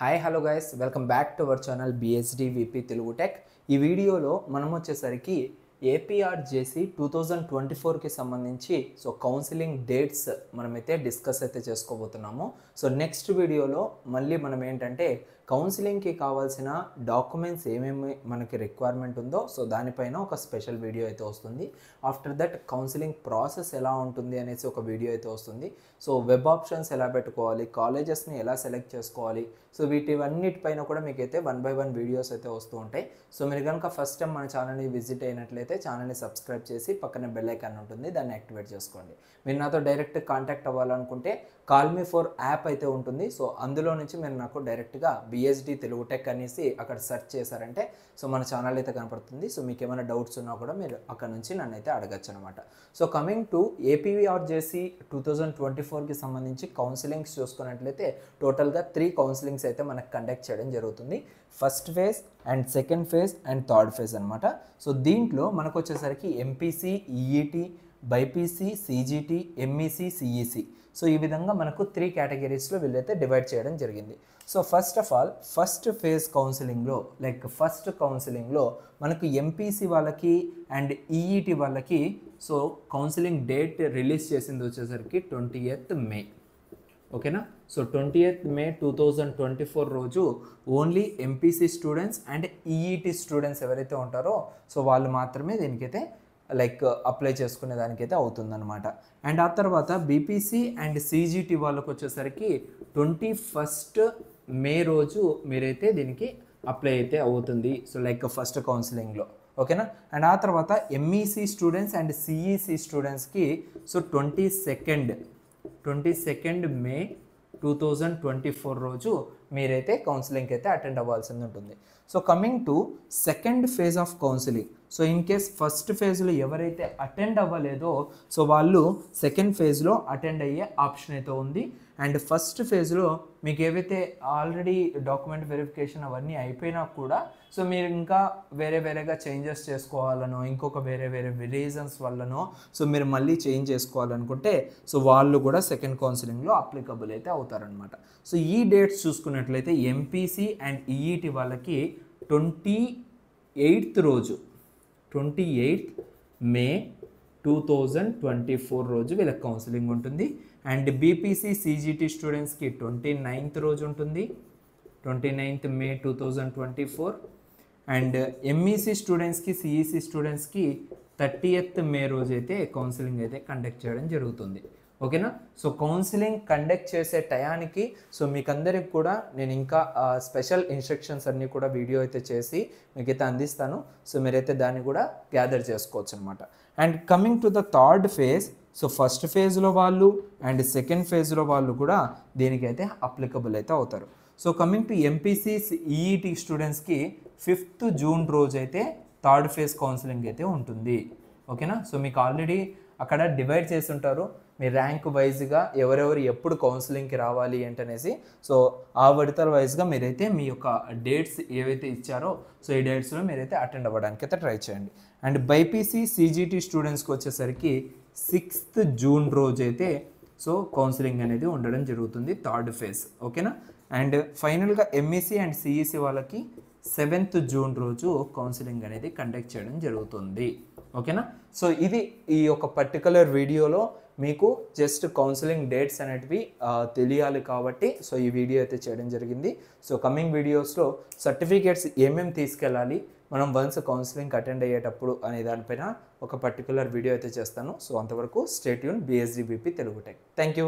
Hi hello guys welcome back to our channel BSD VP Telugu tech. ఈ వీడియోలో మనం వచ్చేసరికి ఏపీఆర్జేసీ 2024కి సంబంధించి కౌన్సిలింగ్ డేట్స్ మనమైతే డిస్కస్ అయితే చేసుకోబోతున్నాము. నెక్స్ట్ వీడియోలో మళ్ళీ మనం ఏంటంటే కౌన్సిలింగ్కి కావాల్సిన డాక్యుమెంట్స్ ఏమేమి మనకి రిక్వైర్మెంట్ ఉందో దానిపైన ఒక స్పెషల్ వీడియో అయితే వస్తుంది. ఆఫ్టర్ దట్ కౌన్సిలింగ్ ప్రాసెస్ ఎలా ఉంటుంది అనేసి ఒక వీడియో అయితే వస్తుంది. వెబ్ ఆప్షన్స్ ఎలా పెట్టుకోవాలి, కాలేజెస్ని ఎలా సెలెక్ట్ చేసుకోవాలి, వీటివన్నిటిపైన కూడా మీకైతే 1 by 1 వీడియోస్ అయితే వస్తూ ఉంటాయి. మీరు కనుక ఫస్ట్ టైం మన ఛానల్ని విజిట్ అయినట్లయితే ఛానల్ని సబ్స్క్రైబ్ చేసి పక్కన బెల్ ఐకాన్ ఉంటుంది, దాన్ని యాక్టివేట్ చేసుకోండి. మీరు నాతో డైరెక్ట్ కాంటాక్ట్ అవ్వాలనుకుంటే కాల్ మీ ఫర్ యాప్ అయితే ఉంటుంది. అందులో నుంచి మీరు నాకు డైరెక్ట్గా బిఎస్డి తెలుగు టెక్ అనేసి అక్కడ సెర్చ్ చేశారంటే మన ఛానల్ అయితే కనపడుతుంది. మీకు ఏమైనా డౌట్స్ ఉన్నా కూడా మీరు అక్కడ నుంచి నన్ను అయితే అడగచ్చు అనమాట. కమింగ్ టు ఏపీఆర్జేసీ 2024కి సంబంధించి కౌన్సిలింగ్స్ చూసుకున్నట్లయితే టోటల్గా 3 కౌన్సిలింగ్స్ అయితే మనకు కండక్ట్ చేయడం జరుగుతుంది. First phase and second phase and third phase అనమాట. దీంట్లో మనకు వచ్చేసరికి MPC, EET, BiPC, CGT, MEC, CEC ఈ విధంగా మనకు 3 కేటగిరీస్లో వీళ్ళైతే డివైడ్ చేయడం జరిగింది. First of all first phase కౌన్సిలింగ్లో ఫస్ట్ కౌన్సిలింగ్లో మనకు ఎంపీసీ వాళ్ళకి అండ్ ఈఈటీ వాళ్ళకి కౌన్సిలింగ్ డేట్ రిలీజ్ చేసింది వచ్చేసరికి 20th May. ఓకేనా. 20th May 2024 రోజు only MPC students and EET students ఎవరైతే ఉంటారో వాళ్ళు మాత్రమే దీనికైతే అప్లై చేసుకునే దానికైతే అవుతుందన్నమాట. అండ్ ఆ తర్వాత బీపీసీ అండ్ సీజీటీ వాళ్ళకు వచ్చేసరికి 21st May రోజు మీరైతే దీనికి అప్లై అయితే అవుతుంది. ఫస్ట్ కౌన్సిలింగ్లో. ఓకేనా. అండ్ ఆ తర్వాత ఎంఈసీ స్టూడెంట్స్ అండ్ సిఈసీ స్టూడెంట్స్కి 22nd May 2024 రోజు మీరైతే కౌన్సిలింగ్కి అయితే అటెండ్ అవ్వాల్సి ఉంటుంది. Coming to second phase of counselling. In case first ఫేజ్లో ఎవరైతే అటెండ్ అవ్వలేదో వాళ్ళు సెకండ్ ఫేజ్లో అటెండ్ అయ్యే ఆప్షన్ అయితే ఉంది. అండ్ ఫస్ట్ ఫేజ్లో మీకు ఏవైతే ఆల్రెడీ డాక్యుమెంట్ వెరిఫికేషన్ అవన్నీ అయిపోయినా కూడా మీరు ఇంకా వేరేగా చేంజెస్ చేసుకోవాలనో ఇంకొక వేరే రీజన్స్ వల్లనో మీరు మళ్ళీ చేంజ్ చేసుకోవాలనుకుంటే వాళ్ళు కూడా సెకండ్ కౌన్సిలింగ్లో అప్లికబుల్ అయితే అవుతారనమాట. ఈ డేట్స్ చూసుకున్నట్లయితే ఎంపీసీ అండ్ ఈఈటీ వాళ్ళకి 28th May 2024 రోజు వీళ్ళకి కౌన్సిలింగ్ ఉంటుంది. అండ్ బీపీసీ సీజీటీ స్టూడెంట్స్కి 29th రోజు ఉంటుంది, 29th May 2024. అండ్ ఎంఈసీ స్టూడెంట్స్కి సిఈసీ స్టూడెంట్స్కి 30th May రోజు అయితే కౌన్సిలింగ్ అయితే కండక్ట్ చేయడం జరుగుతుంది. ఓకేనా. కౌన్సిలింగ్ కండక్ట్ చేసే టయానికి మీకు అందరికి కూడా నేను ఇంకా స్పెషల్ ఇన్స్ట్రక్షన్స్ అన్నీ కూడా వీడియో అయితే చేసి మీకైతే అందిస్తాను. మీరైతే దాన్ని కూడా గ్యాదర్ చేసుకోవచ్చు అనమాట. And coming to the third phase, first ఫేజ్లో వాళ్ళు అండ్ సెకండ్ ఫేజ్లో వాళ్ళు కూడా దీనికైతే అప్లికబుల్ అయితే అవుతారు. కమింగ్ టు ఎంపీసీ ఈఈటీ స్టూడెంట్స్కి 5th June రోజు అయితే థర్డ్ ఫేజ్ కౌన్సిలింగ్ అయితే ఉంటుంది. ఓకేనా. మీకు ఆల్రెడీ అక్కడ డివైడ్ చేసి ఉంటారు మీ ర్యాంక్ వైజ్గా ఎవరెవరు ఎప్పుడు కౌన్సిలింగ్కి రావాలి ఏంటనేసి. ఆ విడతల వైజ్గా మీరైతే మీ యొక్క డేట్స్ ఏవైతే ఇచ్చారో ఈ డేట్స్లో మీరైతే అటెండ్ అవ్వడానికి అయితే ట్రై చేయండి. అండ్ బైపీసీ సీజీటీ స్టూడెంట్స్కి వచ్చేసరికి 6th June రోజు అయితే కౌన్సిలింగ్ అనేది ఉండడం జరుగుతుంది థర్డ్ ఫేజ్. ఓకేనా. అండ్ ఫైనల్గా ఎంఈసీ అండ్ సిఈసీ వాళ్ళకి 7th June రోజు కౌన్సిలింగ్ అనేది కండక్ట్ చేయడం జరుగుతుంది. ఓకేనా. ఇది ఈ యొక్క పర్టికులర్ వీడియోలో మీకు జస్ట్ కౌన్సిలింగ్ డేట్స్ అనేటివి తెలియాలి కాబట్టి ఈ వీడియో అయితే చేయడం జరిగింది. కమింగ్ వీడియోస్లో సర్టిఫికేట్స్ ఏమేమి తీసుకెళ్ళాలి మనం వన్స్ కౌన్సిలింగ్ అటెండ్ అయ్యేటప్పుడు అనే దానిపైన ఒక పర్టికులర్ వీడియో అయితే చేస్తాను. అంతవరకు stay tune BSD VP Telugu tech. Thank you.